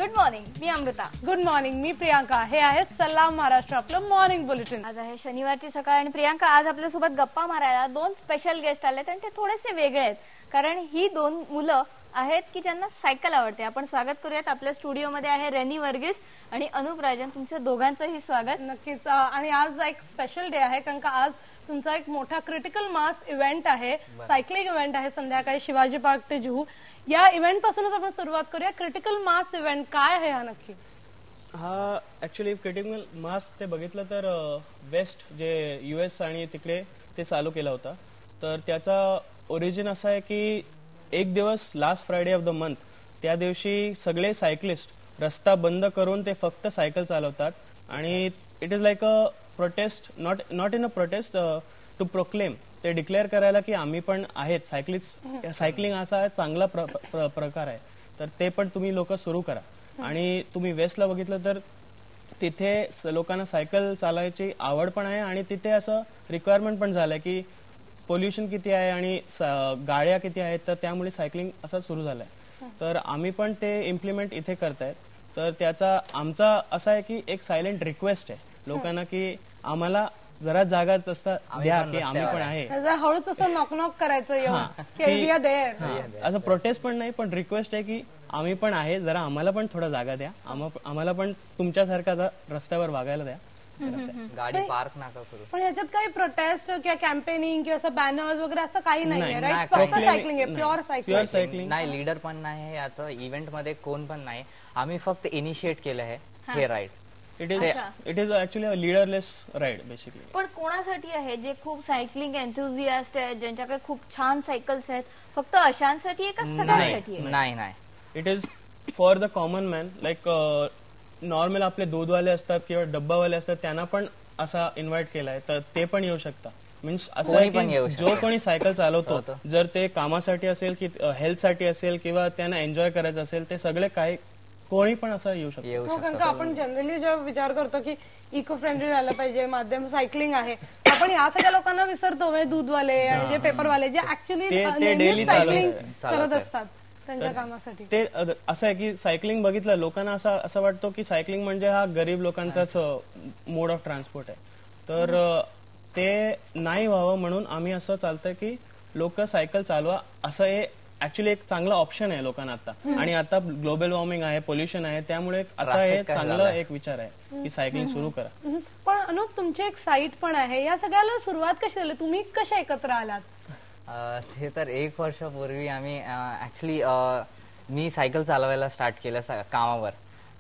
Good morning, मी Amruta. Good morning, मी प्रियांका. हे आहे सलाम महाराष्ट्र, आपलं मॉर्निंग बुलेटिन. आज आहे शनिवारची सकाळ आणि प्रियांका, आज आपल्यासोबत गप्पा मारायला दोन स्पेशल गेस्ट आलेत आणि ते थोडेसे वेगळे आहेत, कारण ही दोन मुलं आहेत की ज्यांना सायकल आवडते. आपण स्वागत करूयात. आपल्या स्टुडिओमध्ये आहे रेनी वर्गीस आणि अनुप राजन. तुमच्या दोघांचंही स्वागत. नक्कीच. आणि आज एक स्पेशल डे आहे, कारण का आज तुमचा एक मोठा क्रिटिकल मास इव्हेंट आहे, सायकलिंग इव्हेंट आहे संध्याकाळी शिवाजी पार्क ते जुहू. या इव्हेंट पासूनच आपण सुरुवात करूया. क्रिटिकल मास इव्हेंट काय आहे हा नक्की? हा ऍक्च्युली क्रिटिकल मास ते बघितलं तर वेस्ट जे US आणि तिकडे ते चालू केला होता. तर त्याचा ओरिजिन असा आहे की एक दिवस last Friday of the month त्या दिवशी सगळे सायकलिस्ट रस्ता बंद करून ते फक्त सायकल चालवतात आणि it is like a protest, not in a protest, to proclaim, ते डिक्लेअर करायला की आम्ही पण आहेत सायकलिस्ट. सायकलिंग असा चांगला प्रकार आहे, तर ते पण तुम्ही लोक सुरू करा. आणि तुम्ही वेस्टला बघितलं तर तिथे लोकांना सायकल चालवायची आवड पण आहे आणि तिथे असं रिक्वायरमेंट पण झालंय की पोल्युशन किती आहे आणि गाड्या किती आहेत, तर त्यामुळे सायकलिंग असं सुरू झालंय. तर आम्ही पण ते इम्प्लिमेंट इथे करतायत. तर त्याचा आमचा असा आहे की एक सायलेंट रिक्वेस्ट आहे लोकांना की आम्हाला जरा जागा असता द्या की आम्ही पण आहे. हळूच असं नॉक नॉक करायचं असं प्रोटेस्ट पण नाही, पण रिक्वेस्ट आहे की आम्ही पण आहे, जरा आम्हाला पण थोडा जागा द्या, आम्हाला पण तुमच्यासारखा रस्त्यावर वागायला द्या, गाडी पार्क नका करू. पण याच्यात काही प्रोटेस्ट किंवा कॅम्पेनिंग किंवा असं बॅनर्स वगैरे असं काही नाहीये, राईट? फक्त सायकलिंग आहे, प्युअर सायकलिंग. नाही, लीडर पण नाही याचं, इव्हेंट मध्ये कोण पण नाही. आम्ही फक्त इनिशिएट केलं आहे हे ride. It is actually a leaderless ride basically. पण कोणासाठी आहे जे खूप सायकलिंग एन्थुझियास्ट आहेत, ज्यांच्याकडे खूप छान सायकल्स आहेत, फक्त अशांसाठी आहे का सगळ्यांसाठी आहे? नाही नाही, it is for the common man. Like normal आपले दूधवाले असतात किंवा डब्बावाले असतात, त्यांना पण असा इन्व्हाइट केलाय, तर ते पण येऊ शकता. मीन्स असं आहे की जो कोणी सायकल चालवतो, जर ते कामासाठी असेल की हेल्थसाठी असेल किंवा त्यांना एन्जॉय करायचं असेल, ते सगळे काही कोणी पण असं येऊ शकतो. कारण का आपण जनरली जेव्हा विचार करतो की इको फ्रेंडली राहिलं पाहिजे, माध्यम सायकलिंग आहे, आपण ह्या सगळ्या लोकांना विसरतो, म्हणजे दूधवाले आणि जे पेपरवाले जे ऍक्च्युअली सायकलिंग करत असतात त्यांच्या कामासाठी. ते असं आहे की सायकलिंग बघितलं लोकांना असं वाटतो की सायकलिंग म्हणजे हा गरीब लोकांचाच मोड ऑफ ट्रान्सपोर्ट आहे. तर ते नाही व्हावं म्हणून आम्ही असं चालतंय की लोक सायकल चालवा, असं हे ऍक्च्युली एक चांगला ऑप्शन आहे लोकांना आता. आणि आता ग्लोबल वॉर्मिंग आहे, पोल्युशन आहे, त्यामुळे आता हे चांगलं एक विचार आहे की सायकलिंग सुरू करा. पण अनुप, तुमची एक साईट पण आहे, या सगळ्याला सुरुवात कशी झाली? तुम्ही कशा एकत्र आलात? ते तर 1 वर्षापूर्वी आम्ही ऍक्च्युली मी सायकल चालवायला स्टार्ट केलं कामावर.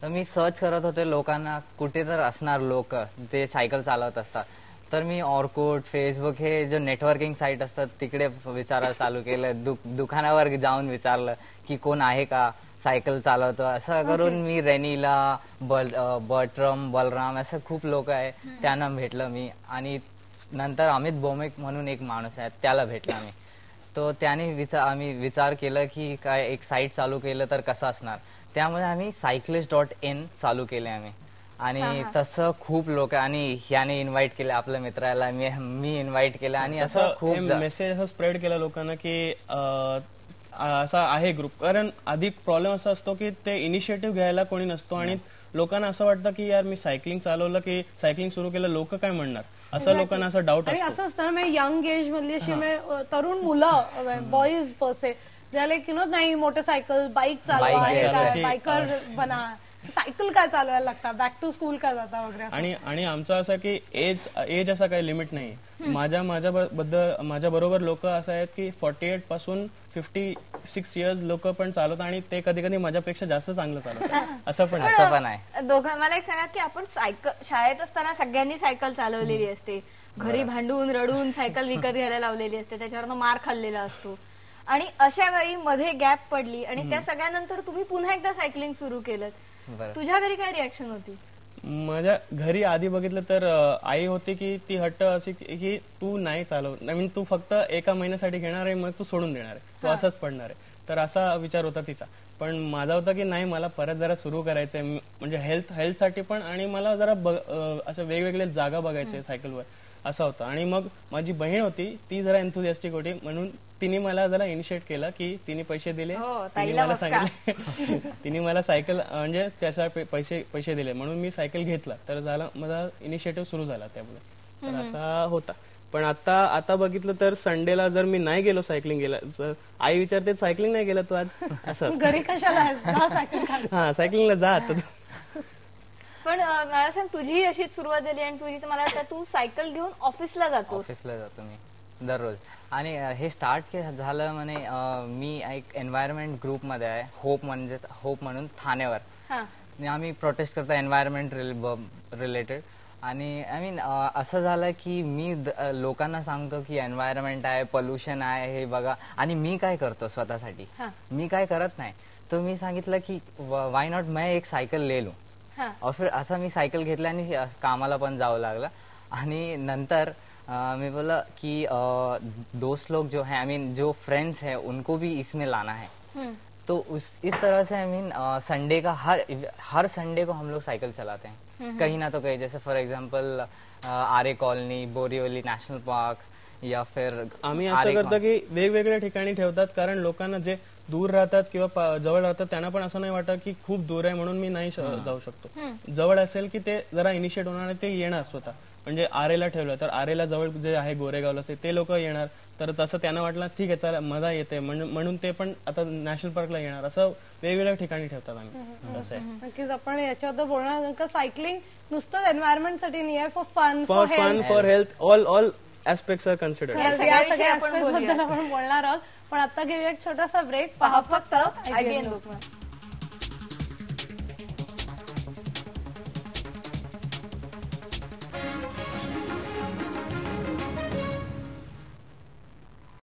तर मी सर्च करत होते लोकांना, कुठे तर असणार लोक ते सायकल चालवत असतात. तर मी ऑर्कुट, फेसबुक हे जे नेटवर्किंग साईट असतात तिकडे विचारायला चालू केलं. दुकानावर जाऊन विचारलं की कोण आहे का सायकल चालवतो. असं करून मी रेनीला, बटरम, बलराम असं खूप लोक आहे, त्यांना भेटलं मी. आणि नंतर अमित बोमेक म्हणून एक माणूस आहे, त्याला भेटला मी. तो त्याने आम्ही विचार केलं की काय एक साईट चालू केलं तर कसं असणार. त्यामुळे आम्ही cyclist.in चालू केले आम्ही. आणि तसं खूप लोक, आणि ह्याने इन्व्हाइट केलं आपल्या मित्राला, मी इन्व्हाइट केलं, आणि असं खूप मेसेज स्प्रेड केला लोकांना की असा आहे ग्रुप. कारण आधी प्रॉब्लेम असा असतो की ते इनिशिएटिव्ह घ्यायला कोणी नसतो आणि लोकांना असं वाटतं की यार मी सायकलिंग चालवलं की सायकलिंग सुरू केलं, लोक काय म्हणणार, असं लोकांना असं डाऊट असतो. असं असतं ना, यंग एज मधली अशी तरुण मुलं, बॉईज पर्से, ज्याला की नाही मोटरसायकल, बाईक चालवा, बायकर बना, सायकल काय चालवायला लागतात, बॅक टू स्कूल का जाता वगैरे. आणि आमचं असं की एज असा काही लिमिट नाही. माझ्या बरोबर लोक असं आहेत की 48 पासून 56 इयर्स लोक पण चालवतात आणि ते कधी कधी माझ्यापेक्षा जास्त चांगलं चालवतात. असं पण आहे. दोघं मला एक सांगा की आपण शाळेत असताना सगळ्यांनी सायकल चालवलेली असते, घरी भांडून रडून सायकल विकत घ्यायला लावलेली असते, त्याच्यावर मार खाल्लेला असतो, आणि अशा वेळी मध्ये गॅप पडली आणि त्या सगळ्यानंतर तुम्ही पुन्हा एकदा सायकलिंग सुरू केलं. तुझ्या घरी काय रिॲक्शन होती? माझ्या घरी आधी बघितलं तर आई होती की ती हट्ट अशी की तू नाही चालव, मीन तू फक्त 1 महिन्यासाठी घेणार आहे, मग तू सोडून देणार आहे, तू असंच पडणार आहे. तर असा विचार होता तिचा. पण माझा होता की नाही, मला परत जरा सुरू करायचंय, म्हणजे हेल्थसाठी पण, आणि मला जरा असं वेगवेगळे जागा बघायचे सायकलवर. असा होता. आणि मग माझी बहीण होती, ती जरा एन्थुसियास्टिक होती, म्हणून तिने मला जरा इनिशिएट केला की तिने पैसे दिले, हो, तिने ताईला मला मस्का. सांगितले तिने मला सायकल म्हणजे त्याचा पैसे दिले, म्हणून मी सायकल घेतला. तर झाला माझा इनिशिएटिव्ह सुरू झाला त्यामुळे. तर असा होता. पण आता बघितलं तर संडेला जर मी नाही गेलो सायकलिंग गेला, जर आई विचारते सायकलिंग नाही गेला तू आज, असं असतं. घरी कशाला आहेस? जा सायकल काढ. हा, सायकलिंगला जा आता तू. पण मला सांग, तुझी अशीच सुरुवात झाली आणि तुझी तर मला वाटतं तू सायकल घेऊन ऑफिसला जातोस. ऑफिसला जातो मी दररोज. आणि हे स्टार्ट झालं म्हणे मी एक एन्व्हायरमेंट ग्रुप मध्ये आहे, होप म्हणून ठाण्यावर. हा. आणि आम्ही प्रोटेस्ट करतो एन्व्हायरमेंट रिलेटेड. आणि आय मीन असं झालं की मी लोकांना सांगतो की एन्व्हायरमेंट आहे, पोल्युशन आहे, हे बघा. आणि मी काय करतो स्वतःसाठी, मी काय करत नाही. तर मी सांगितलं की वाय नॉट मैं एक सायकल ले लूं. और फिर असं मी सायकल घेतलं आणि कामाला पण जावं लागलं. आणि नंतर मैं बोला कि दोस्त लोग जो है, आई मीन जो फ्रेंड्स है, उनको भी इसमें लाना है. तो इस तरह से आई मीन संडे का हर संडे को हम लोग साइकिल चलाते हैं कहीं ना तो कहीं. जैसे for example Aarey colony, Borivali national park, या फिर आम्ही असं करतो की वेगवेगळ्या ठिकाणी ठेवतात, कारण लोकांना जे दूर राहतात किंवा जवळ राहतात त्यांना पण असं नाही वाटत की खूप दूर आहे म्हणून मी नाही जाऊ शकतो. जवळ असेल की ते जरा इनिशिएट होणार आणि ते येणार स्वतः. म्हणजे आरेला ठेवलं तर आरेला जवळ जे आहे गोरेगावला ते लोक येणार. तर तसं त्यांना वाटलं ठीक आहे चला मजा येते म्हणून ते पण आता नॅशनल पार्कला येणार. असं वेगवेगळ्या ठिकाणी ठेवतात आम्ही. असं आहे. नक्कीच आपण याच्याबद्दल बोलणार. सायकलिंग नुसतं एन्व्हायरमेंट साठी नाही आहे, for fun, for health, all aspects are considered. या सगळ्या aspects बद्दल आपण बोलणार आहोत. पण आता घेऊया एक छोटासा ब्रेक. पहा फक्त IBN लोकमत.